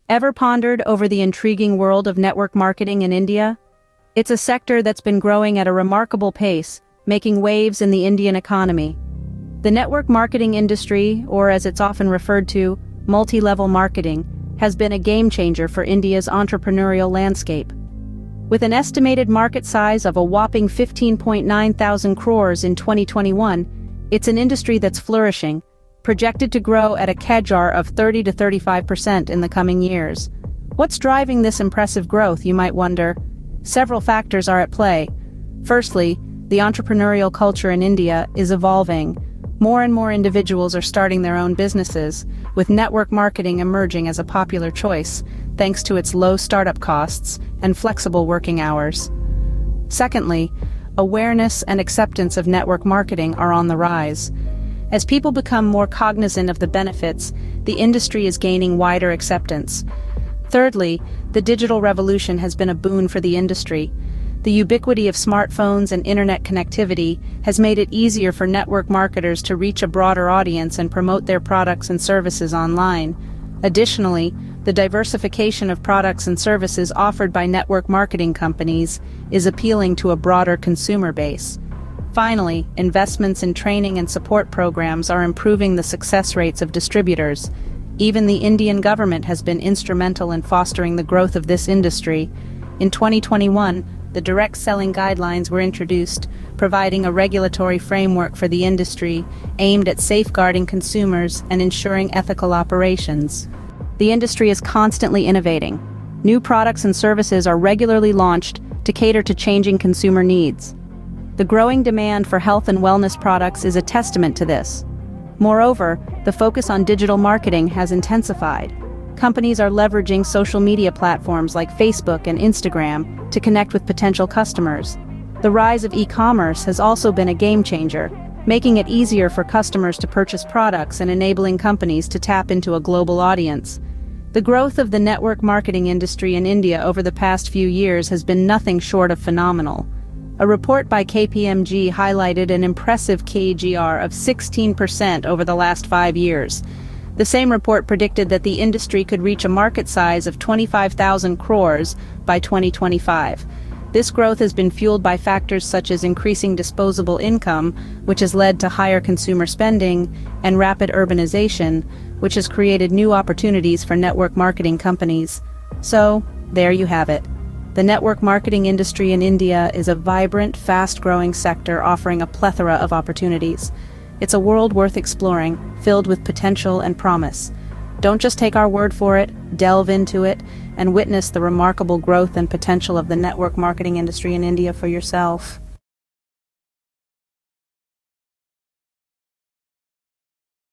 Ever pondered over the intriguing world of network marketing in India? It's a sector that's been growing at a remarkable pace, making waves in the Indian economy. The network marketing industry, or as it's often referred to, multi-level marketing, has been a game-changer for India's entrepreneurial landscape. With an estimated market size of a whopping 15.9 thousand crores in 2021, it's an industry that's flourishing, projected to grow at a CAGR of 30 to 35% in the coming years. What's driving this impressive growth, you might wonder? Several factors are at play. Firstly, the entrepreneurial culture in India is evolving. More and more individuals are starting their own businesses, with network marketing emerging as a popular choice, thanks to its low startup costs and flexible working hours. Secondly, awareness and acceptance of network marketing are on the rise. As people become more cognizant of the benefits, the industry is gaining wider acceptance. Thirdly, the digital revolution has been a boon for the industry. The ubiquity of smartphones and internet connectivity has made it easier for network marketers to reach a broader audience and promote their products and services online. Additionally, the diversification of products and services offered by network marketing companies is appealing to a broader consumer base. Finally, investments in training and support programs are improving the success rates of distributors. Even the Indian government has been instrumental in fostering the growth of this industry. In 2021, the direct selling guidelines were introduced, providing a regulatory framework for the industry aimed at safeguarding consumers and ensuring ethical operations. The industry is constantly innovating. New products and services are regularly launched to cater to changing consumer needs. The growing demand for health and wellness products is a testament to this. Moreover, the focus on digital marketing has intensified. Companies are leveraging social media platforms like Facebook and Instagram to connect with potential customers. The rise of e-commerce has also been a game changer, making it easier for customers to purchase products and enabling companies to tap into a global audience. The growth of the network marketing industry in India over the past few years has been nothing short of phenomenal. A report by KPMG highlighted an impressive CAGR of 16% over the last 5 years. The same report predicted that the industry could reach a market size of 25,000 crores by 2025. This growth has been fueled by factors such as increasing disposable income, which has led to higher consumer spending, and rapid urbanization, which has created new opportunities for network marketing companies. So, there you have it. The network marketing industry in India is a vibrant, fast-growing sector offering a plethora of opportunities. It's a world worth exploring, filled with potential and promise. Don't just take our word for it, delve into it, and witness the remarkable growth and potential of the network marketing industry in India for yourself.